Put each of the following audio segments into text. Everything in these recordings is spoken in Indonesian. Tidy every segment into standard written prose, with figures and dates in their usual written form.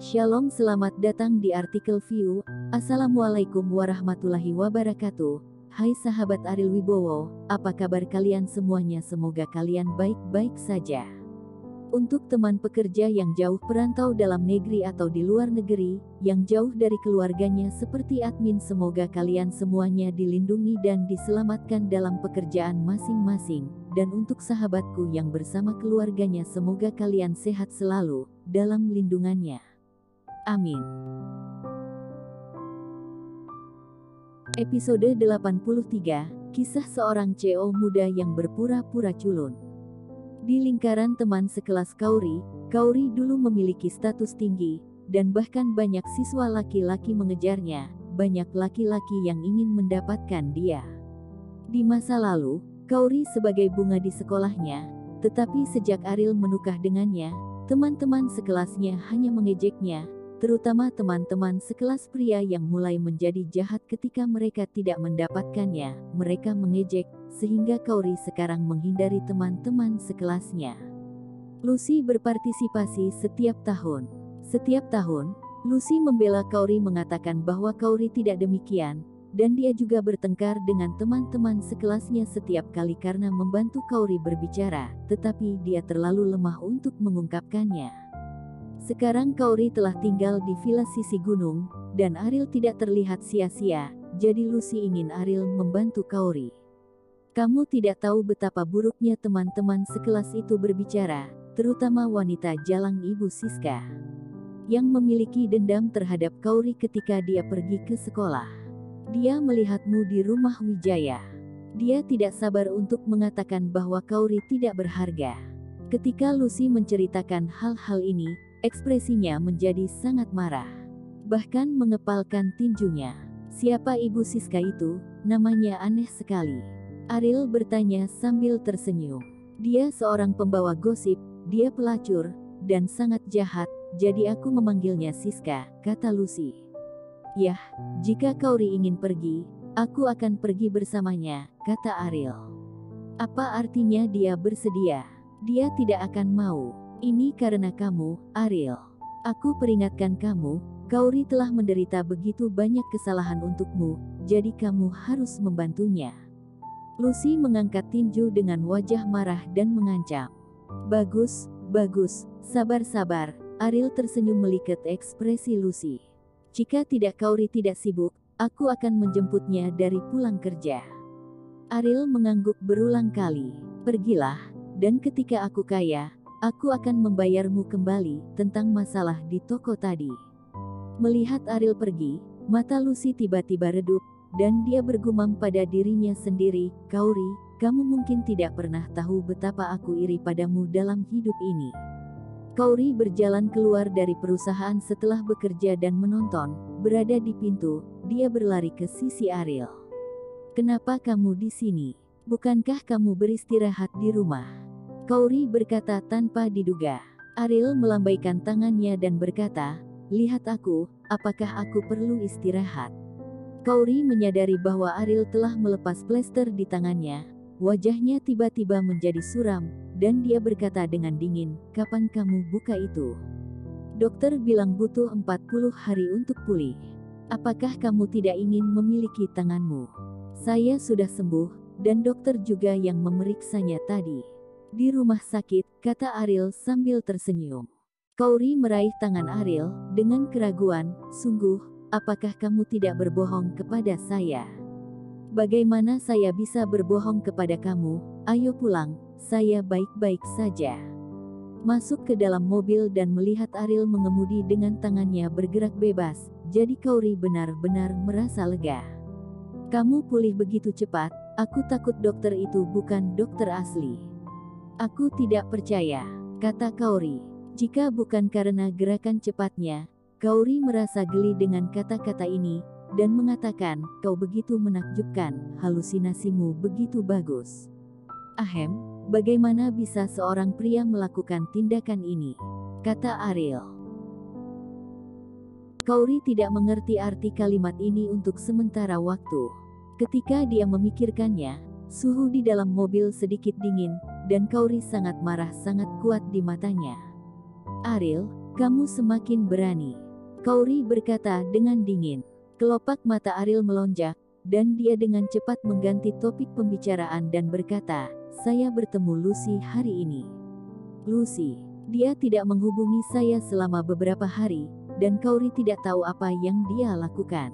Shalom, selamat datang di artikel View. Assalamualaikum warahmatullahi wabarakatuh. Hai sahabat Ariel Wibowo, apa kabar kalian semuanya? Semoga kalian baik-baik saja. Untuk teman pekerja yang jauh perantau dalam negeri atau di luar negeri, yang jauh dari keluarganya seperti admin, semoga kalian semuanya dilindungi dan diselamatkan dalam pekerjaan masing-masing. Dan untuk sahabatku yang bersama keluarganya, semoga kalian sehat selalu dalam lindungannya. Amin. Episode 83, kisah seorang CEO muda yang berpura-pura culun. Di lingkaran teman sekelas Kauri dulu memiliki status tinggi, dan bahkan banyak siswa laki-laki mengejarnya, banyak laki-laki yang ingin mendapatkan dia. Di masa lalu, Kauri sebagai bunga di sekolahnya, tetapi sejak Ariel menukah dengannya, teman-teman sekelasnya hanya mengejeknya, terutama teman-teman sekelas pria yang mulai menjadi jahat ketika mereka tidak mendapatkannya. Mereka mengejek, sehingga Kauri sekarang menghindari teman-teman sekelasnya. Lucy berpartisipasi setiap tahun. Setiap tahun, Lucy membela Kauri, mengatakan bahwa Kauri tidak demikian, dan dia juga bertengkar dengan teman-teman sekelasnya setiap kali karena membantu Kauri berbicara, tetapi dia terlalu lemah untuk mengungkapkannya. Sekarang Kauri telah tinggal di villa sisi gunung, dan Ariel tidak terlihat sia-sia, jadi Lucy ingin Ariel membantu Kauri. Kamu tidak tahu betapa buruknya teman-teman sekelas itu berbicara, terutama wanita jalang Ibu Siska, yang memiliki dendam terhadap Kauri ketika dia pergi ke sekolah. Dia melihatmu di rumah Wijaya. Dia tidak sabar untuk mengatakan bahwa Kauri tidak berharga. Ketika Lucy menceritakan hal-hal ini, ekspresinya menjadi sangat marah, bahkan mengepalkan tinjunya. Siapa Ibu Siska itu? Namanya aneh sekali. Ariel bertanya sambil tersenyum. Dia seorang pembawa gosip, dia pelacur, dan sangat jahat, jadi aku memanggilnya Siska, kata Lucy. Yah, jika Kauri ingin pergi, aku akan pergi bersamanya, kata Ariel. Apa artinya dia bersedia? Dia tidak akan mau. Ini karena kamu, Ariel. Aku peringatkan kamu, Kauri telah menderita begitu banyak kesalahan untukmu, jadi kamu harus membantunya. Lucy mengangkat tinju dengan wajah marah dan mengancam. Bagus, sabar-sabar. Ariel tersenyum melihat ekspresi Lucy. Jika tidak Kauri tidak sibuk, aku akan menjemputnya dari pulang kerja. Ariel mengangguk berulang kali. Pergilah, dan ketika aku kaya, aku akan membayarmu kembali. Tentang masalah di toko tadi. Melihat Ariel pergi, mata Lucy tiba-tiba redup, dan dia bergumam pada dirinya sendiri, Kauri, kamu mungkin tidak pernah tahu betapa aku iri padamu dalam hidup ini. Kauri berjalan keluar dari perusahaan setelah bekerja dan menonton, berada di pintu, dia berlari ke sisi Ariel. Kenapa kamu di sini? Bukankah kamu beristirahat di rumah? Kauri berkata tanpa diduga. Ariel melambaikan tangannya dan berkata, lihat aku, apakah aku perlu istirahat? Kauri menyadari bahwa Ariel telah melepas plester di tangannya. Wajahnya tiba-tiba menjadi suram, dan dia berkata dengan dingin, kapan kamu buka itu? Dokter bilang butuh 40 hari untuk pulih. Apakah kamu tidak ingin memiliki tanganmu? Saya sudah sembuh, dan dokter juga yang memeriksanya tadi. Di rumah sakit, kata Ariel sambil tersenyum. Kauri meraih tangan Ariel, dengan keraguan, sungguh, apakah kamu tidak berbohong kepada saya? Bagaimana saya bisa berbohong kepada kamu? Ayo pulang, saya baik-baik saja. Masuk ke dalam mobil dan melihat Ariel mengemudi dengan tangannya bergerak bebas, jadi Kauri benar-benar merasa lega. Kamu pulih begitu cepat, aku takut dokter itu bukan dokter asli. Aku tidak percaya, kata Kauri. Jika bukan karena gerakan cepatnya, Kauri merasa geli dengan kata-kata ini, dan mengatakan, kau begitu menakjubkan, halusinasimu begitu bagus. Ahem, bagaimana bisa seorang pria melakukan tindakan ini? Kata Ariel. Kauri tidak mengerti arti kalimat ini untuk sementara waktu. Ketika dia memikirkannya, suhu di dalam mobil sedikit dingin, dan Kauri sangat marah sangat kuat di matanya. Ariel, kamu semakin berani. Kauri berkata dengan dingin. Kelopak mata Ariel melonjak, dan dia dengan cepat mengganti topik pembicaraan dan berkata, saya bertemu Lucy hari ini. Lucy, dia tidak menghubungi saya selama beberapa hari, dan Kauri tidak tahu apa yang dia lakukan.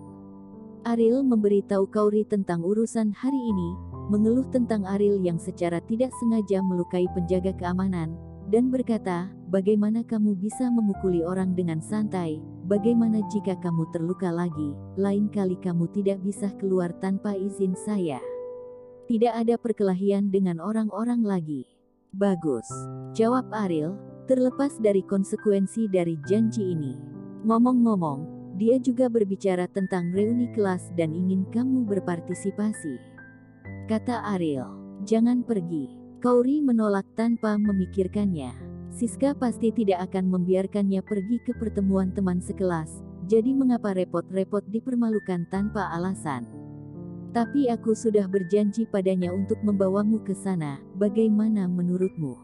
Ariel memberitahu Kauri tentang urusan hari ini, mengeluh tentang Ariel yang secara tidak sengaja melukai penjaga keamanan, dan berkata, bagaimana kamu bisa memukuli orang dengan santai, bagaimana jika kamu terluka lagi, lain kali kamu tidak bisa keluar tanpa izin saya. Tidak ada perkelahian dengan orang-orang lagi. Bagus, jawab Ariel, terlepas dari konsekuensi dari janji ini. Ngomong-ngomong, dia juga berbicara tentang reuni kelas dan ingin kamu berpartisipasi. Kata Ariel, jangan pergi. Kauri menolak tanpa memikirkannya. Siska pasti tidak akan membiarkannya pergi ke pertemuan teman sekelas, jadi mengapa repot-repot dipermalukan tanpa alasan. Tapi aku sudah berjanji padanya untuk membawamu ke sana, bagaimana menurutmu?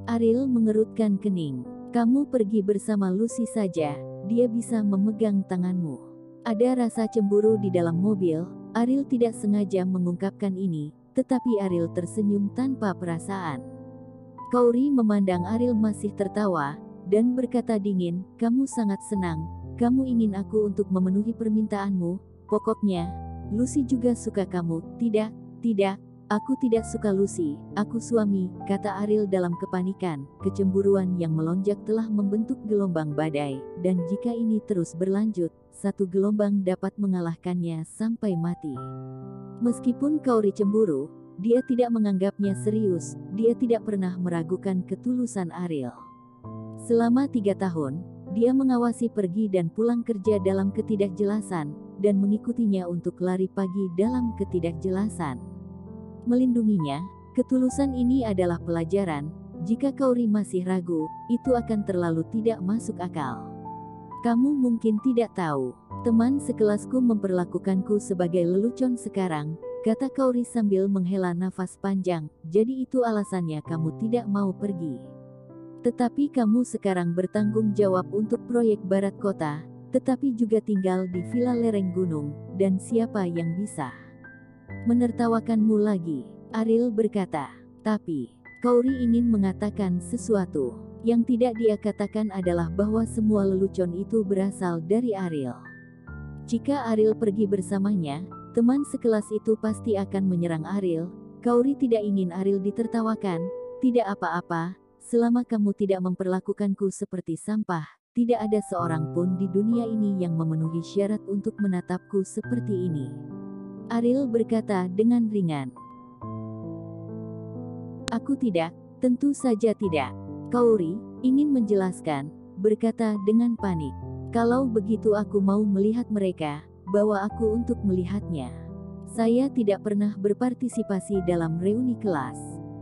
Ariel mengerutkan kening. Kamu pergi bersama Lucy saja, dia bisa memegang tanganmu. Ada rasa cemburu di dalam mobil. Ariel tidak sengaja mengungkapkan ini, tetapi Ariel tersenyum tanpa perasaan. Kauri memandang Ariel masih tertawa, dan berkata dingin, kamu sangat senang, kamu ingin aku untuk memenuhi permintaanmu, pokoknya, Lucy juga suka kamu, tidak, aku tidak suka Lucy, aku suami, kata Ariel dalam kepanikan, kecemburuan yang melonjak telah membentuk gelombang badai, dan jika ini terus berlanjut, satu gelombang dapat mengalahkannya sampai mati. Meskipun Kauri cemburu, dia tidak menganggapnya serius, dia tidak pernah meragukan ketulusan Ariel. Selama 3 tahun, dia mengawasi pergi dan pulang kerja dalam ketidakjelasan, dan mengikutinya untuk lari pagi dalam ketidakjelasan. Melindunginya, ketulusan ini adalah pelajaran, jika Kauri masih ragu, itu akan terlalu tidak masuk akal. Kamu mungkin tidak tahu, teman sekelasku memperlakukanku sebagai lelucon sekarang, kata Kauri sambil menghela nafas panjang, jadi itu alasannya kamu tidak mau pergi. Tetapi kamu sekarang bertanggung jawab untuk proyek barat kota, tetapi juga tinggal di villa lereng gunung, dan siapa yang bisa menertawakanmu lagi? Ariel berkata. Tapi, Kauri ingin mengatakan sesuatu. Yang tidak dia katakan adalah bahwa semua lelucon itu berasal dari Ariel. Jika Ariel pergi bersamanya, teman sekelas itu pasti akan menyerang Ariel. Kauri tidak ingin Ariel ditertawakan. Tidak apa-apa, selama kamu tidak memperlakukanku seperti sampah, tidak ada seorang pun di dunia ini yang memenuhi syarat untuk menatapku seperti ini. Ariel berkata dengan ringan. Aku tidak, tentu saja tidak. Kauri ingin menjelaskan, berkata dengan panik. Kalau begitu aku mau melihat mereka, bawa aku untuk melihatnya. Saya tidak pernah berpartisipasi dalam reuni kelas.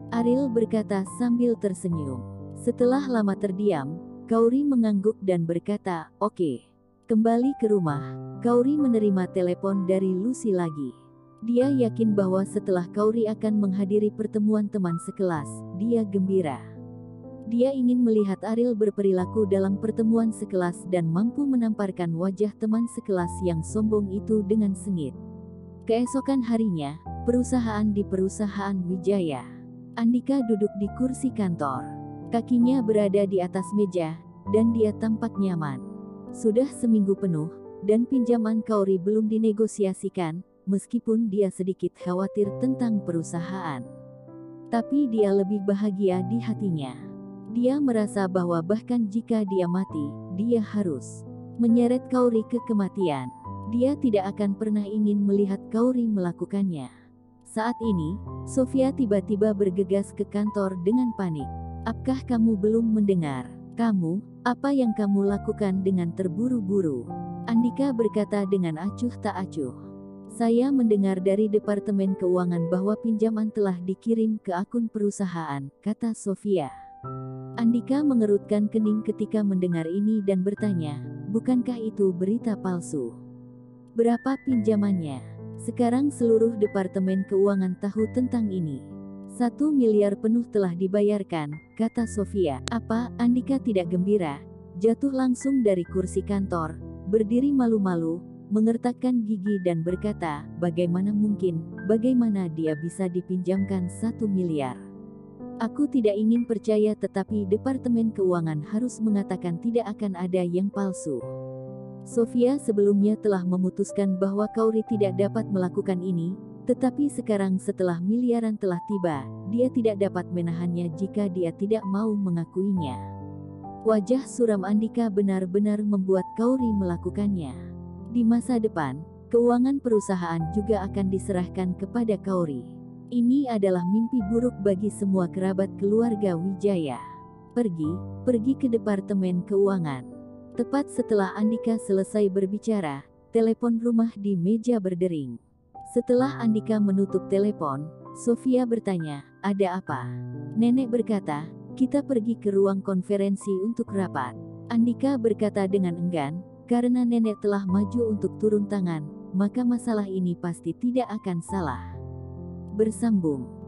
Ariel berkata sambil tersenyum. Setelah lama terdiam, Kauri mengangguk dan berkata, oke. Kembali ke rumah, Kauri menerima telepon dari Lucy lagi. Dia yakin bahwa setelah Kauri akan menghadiri pertemuan teman sekelas, dia gembira. Dia ingin melihat Ariel berperilaku dalam pertemuan sekelas dan mampu menamparkan wajah teman sekelas yang sombong itu dengan sengit. Keesokan harinya, di perusahaan Wijaya. Andika duduk di kursi kantor. Kakinya berada di atas meja, dan dia tampak nyaman. Sudah seminggu penuh, dan pinjaman Kauri belum dinegosiasikan, meskipun dia sedikit khawatir tentang perusahaan. Tapi dia lebih bahagia di hatinya. Dia merasa bahwa bahkan jika dia mati, dia harus menyeret Kauri ke kematian. Dia tidak akan pernah ingin melihat Kauri melakukannya. Saat ini, Sofia tiba-tiba bergegas ke kantor dengan panik. Apakah kamu belum mendengar? Kamu, apa yang kamu lakukan dengan terburu-buru? Andika berkata dengan acuh tak acuh. Saya mendengar dari Departemen Keuangan bahwa pinjaman telah dikirim ke akun perusahaan, kata Sofia. Andika mengerutkan kening ketika mendengar ini dan bertanya, bukankah itu berita palsu? Berapa pinjamannya? Sekarang seluruh Departemen Keuangan tahu tentang ini. 1 miliar penuh telah dibayarkan, kata Sofia. Apa? Andika tidak gembira. jatuh langsung dari kursi kantor, berdiri malu-malu, mengertakkan gigi dan berkata, bagaimana mungkin, bagaimana dia bisa dipinjamkan 1 miliar. Aku tidak ingin percaya tetapi Departemen Keuangan harus mengatakan tidak akan ada yang palsu. Sofia sebelumnya telah memutuskan bahwa Kauri tidak dapat melakukan ini, tetapi sekarang setelah miliaran telah tiba, dia tidak dapat menahannya jika dia tidak mau mengakuinya. Wajah suram Andika benar-benar membuat Kauri melakukannya. Di masa depan, keuangan perusahaan juga akan diserahkan kepada Kauri. Ini adalah mimpi buruk bagi semua kerabat keluarga Wijaya. Pergi ke Departemen Keuangan. Tepat setelah Andika selesai berbicara, telepon rumah di meja berdering. Setelah Andika menutup telepon, Sofia bertanya, ada apa? Nenek berkata, kita pergi ke ruang konferensi untuk rapat. Andika berkata dengan enggan, karena nenek telah maju untuk turun tangan, maka masalah ini pasti tidak akan salah. Bersambung.